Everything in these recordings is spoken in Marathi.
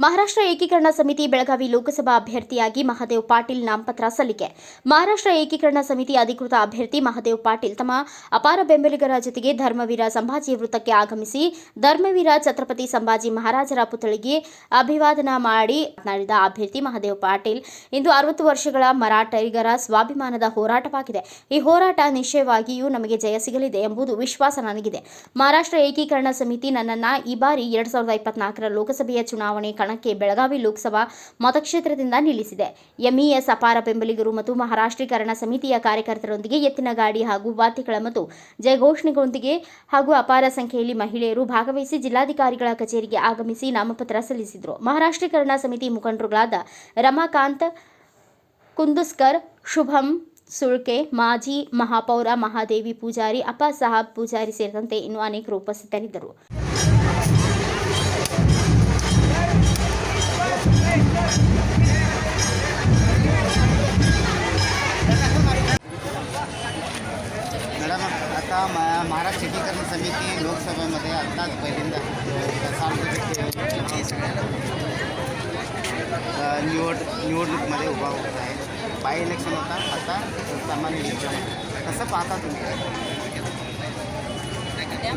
ಮಹಾರಾಷ್ಟ್ರ ಏಕೀಕರಣ ಸಮಿತಿ ಬೆಳಗಾವಿ ಲೋಕಸಭಾ ಅಭ್ಯರ್ಥಿಯಾಗಿ ಮಹದೇವ್ ಪಾಟೀಲ್ ನಾಮಪತ್ರ ಸಲ್ಲಿಕೆ. ಮಹಾರಾಷ್ಟ್ರ ಏಕೀಕರಣ ಸಮಿತಿ ಅಧಿಕೃತ ಅಭ್ಯರ್ಥಿ ಮಹದೇವ್ ಪಾಟೀಲ್ ತಮ್ಮ ಅಪಾರ ಬೆಂಬಲಿಗರ ಜೊತೆಗೆ ಧರ್ಮವೀರ ಸಂಭಾಜಿ ವೃತ್ತಕ್ಕೆ ಆಗಮಿಸಿ ಧರ್ಮವೀರ ಛತ್ರಪತಿ ಸಂಭಾಜಿ ಮಹಾರಾಜರ ಪುತ್ಥಳಿಗೆ ಅಭಿವಾದನ ಮಾಡಿ ಮಾತನಾಡಿದ ಅಭ್ಯರ್ಥಿ ಮಹದೇವ್ ಪಾಟೀಲ್, ಇಂದು 60 ವರ್ಷಗಳ ಮರಾಠಿಗರ ಸ್ವಾಭಿಮಾನದ ಹೋರಾಟವಾಗಿದೆ. ಈ ಹೋರಾಟ ನಿಶ್ಚಯವಾಗಿಯೂ ನಮಗೆ ಜಯ ಸಿಗಲಿದೆ ಎಂಬುದು ವಿಶ್ವಾಸ ನನಗಿದೆ. ಮಹಾರಾಷ್ಟ್ರ ಏಕೀಕರಣ ಸಮಿತಿ ನನ್ನನ್ನು ಈ ಬಾರಿ 2024ರ ಲೋಕಸಭೆಯ ಚುನಾವಣೆ ಕಣಕ್ಕೆ ಬೆಳಗಾವಿ ಲೋಕಸಭಾ ಮತಕ್ಷೇತ್ರದಿಂದ ನಿಲ್ಲಿಸಿದೆ. ಎಂಇಎಸ್ ಅಪಾರ ಬೆಂಬಲಿಗರು ಮತ್ತು ಮಹಾರಾಷ್ಟ್ರೀಕರಣ ಸಮಿತಿಯ ಕಾರ್ಯಕರ್ತರೊಂದಿಗೆ ಎತ್ತಿನ ಗಾಡಿ ಹಾಗೂ ವಾದ್ಯಗಳ ಮತ್ತು ಜಯಘೋಷಣೆಗಳೊಂದಿಗೆ ಹಾಗೂ ಅಪಾರ ಸಂಖ್ಯೆಯಲ್ಲಿ ಮಹಿಳೆಯರು ಭಾಗವಹಿಸಿ ಜಿಲ್ಲಾಧಿಕಾರಿಗಳ ಕಚೇರಿಗೆ ಆಗಮಿಸಿ ನಾಮಪತ್ರ ಸಲ್ಲಿಸಿದರು. ಮಹಾರಾಷ್ಟ್ರೀಕರಣ ಸಮಿತಿ ಮುಖಂಡರುಗಳಾದ ರಮಾಕಾಂತ್ ಕುಂದುಸ್ಕರ್, ಶುಭಂ ಸುಳ್ಕೆ, ಮಾಜಿ ಮಹಾಪೌರ ಮಹಾದೇವಿ ಪೂಜಾರಿ, ಅಪ್ಪ ಸಾಹಬ್ ಪೂಜಾರಿ ಸೇರಿದಂತೆ ಇನ್ನೂ ಅನೇಕರು ಉಪಸ್ಥಿತರಿದ್ದರು. मॅडम, आता महाराष्ट्र एकीकरण समिती लोकसभेमध्ये आत्ताच पहिल्यांदा निवडणूकमध्ये उभा होत आहे. बाय इलेक्शन होता, आता सामान्य इलेक्शन. कसं पाहता तुम्ही? सध्या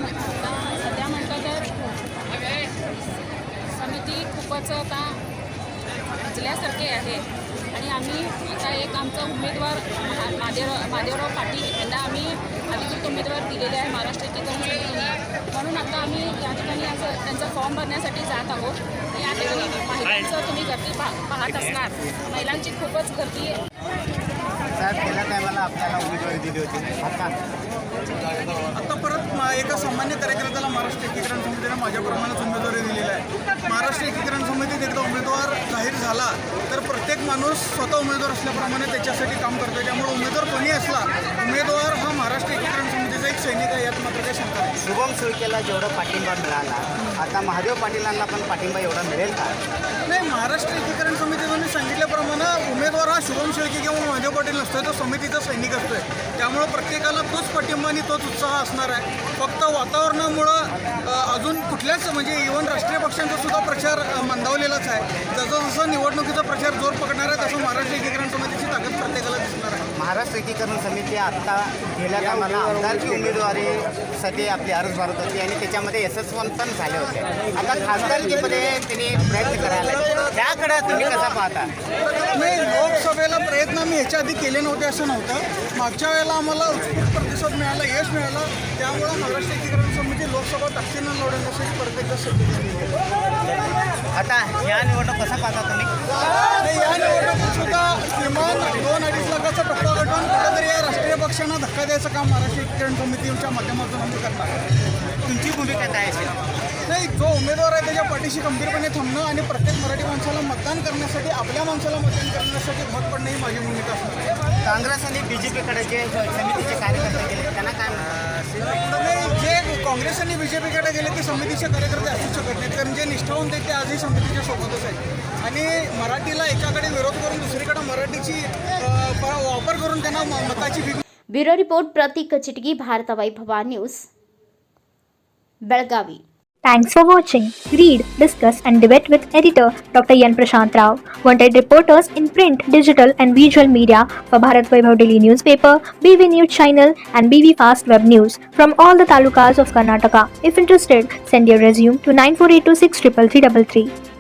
म्हटलं तर समिती खूपच आता भिजल्यासारखे आहे आणि आम्ही आता एक आमचा उमेदवार माधवराव पाटील यांना आम्ही अधिकृत उमेदवार दिलेले आहे महाराष्ट्र एकीकरण समितीने. म्हणून आता आम्ही या ठिकाणी असं त्यांचा फॉर्म भरण्यासाठी जात आहोत. या ठिकाणी महिलांचं तुम्ही गर्दी पाहत असणार, महिलांची खूपच गर्दी आहे. साहेब, गेल्या टायमाला आपल्याला उमेदवारी दिली होती, आता परत एका सामान्य कार्यकर्त्याला महाराष्ट्र एकीकरण समितीने माझ्याप्रमाणेच उमेदवारी दिलेली आहे. महाराष्ट्र एकीकरण समितीत एकदा उमेदवार जाहीर झाला तर प्रत्येक माणूस स्वतः उमेदवार असल्याप्रमाणे त्याच्यासाठी काम करतो. त्यामुळे उमेदवार कोणी असला, उमेदवार हा महाराष्ट्र एकीकरण समितीचा एक सैनिक आहे, यात मात्र काही शंका नाही. शुभम सुळकेला जेवढा पाठिंबा मिळाला, आता महादेव पाटीलांना पण पाठिंबा एवढा मिळेल का? नाही, महाराष्ट्र एकीकरण समितीने सांगितल्याप्रमाणे उमेदवार हा शुभम शेळके किंवा महादेव पाटील नसतोय, तो समितीचा सैनिक असतोय. त्यामुळे प्रत्येकाला तोच पाठिंबा आणि तोच उत्साह असणार आहे. फक्त वातावरणामुळं अजून कुठल्याच म्हणजे इव्हन राष्ट्रीय पक्षांचा सुद्धा प्रचार मंदावलेलाच आहे. जसं जसं निवडणुकीचा प्रचार जोर पकडणार आहे तसं महाराष्ट्र एकीकरण समितीची ताकद प्रत्येकाला दिसणार आहे. महाराष्ट्र एकीकरण समिती आत्ता गेल्या टायमाला आमदारकी उमेदवारीसाठी आपली अर्ज भरत होती आणि त्याच्यामध्ये यशस्वी पण झाले होते. आता खासदारकीमध्ये त्यांनी प्रयत्न करायला, त्याकडे तुम्ही कसा पाहता? नाही, लोकसभेला प्रयत्न आम्ही ह्याच्या आधी केले नव्हते असं नव्हतं. मागच्या वेळेला आम्हाला उत्स्फूर्त प्रतिसाद मिळाला, यश मिळालं. त्यामुळं महाराष्ट्र एकीकरण समिती लोकसभा ताकदीनं लढवण्यासाठी प्रत्येक सज्ज झाली. आता या निवडणूक कसा पाहता तुम्ही? या निवडणुकीत सुद्धा किमान 2-2.5 लाखाचा टप्पा गटून कुठेतरी या राष्ट्रीय पक्षांना धक्का द्यायचं काम महाराष्ट्र एकीकरण समितीच्या माध्यमातून आम्ही करणार. तुमची भूमिका काय असेल? नाही, जो उमेदवार आहे त्याच्या पाठीशी गंभीरपणे थांबणं आणि प्रत्येक मराठी माणसाला मतदान करण्यासाठी, आपल्या माणसाला मतदान करण्यासाठी भाग पडणं ही माझी भूमिका असणार आहे. काँग्रेस आणि बीजेपीकडे जे समितीचे कार्यकर्ते गेले त्यांना काय नाही, जे काँग्रेस आणि बीजेपीकडे गेले ते समितीचे कार्यकर्ते असू शकत नाहीत, कारण जे निष्ठावंत आहेत ते आजही समितीच्या सोबतच आहेत. आणि मराठीला एकाकडे विरोध करून दुसरीकडे मराठीची वापर करून त्यांना मताची bureau report Prateek Chitgi, Bharat Vaibhav news, Belagavi. Thanks for watching. Read, discuss and debate with editor Dr. Yan Prashant Rao. Wanted reporters in print, digital and visual media for Bharat Vaibhav Daily Newspaper, BV News Channel and BV Fast Web News from all the talukas of Karnataka. If interested, send your resume to 9482633333.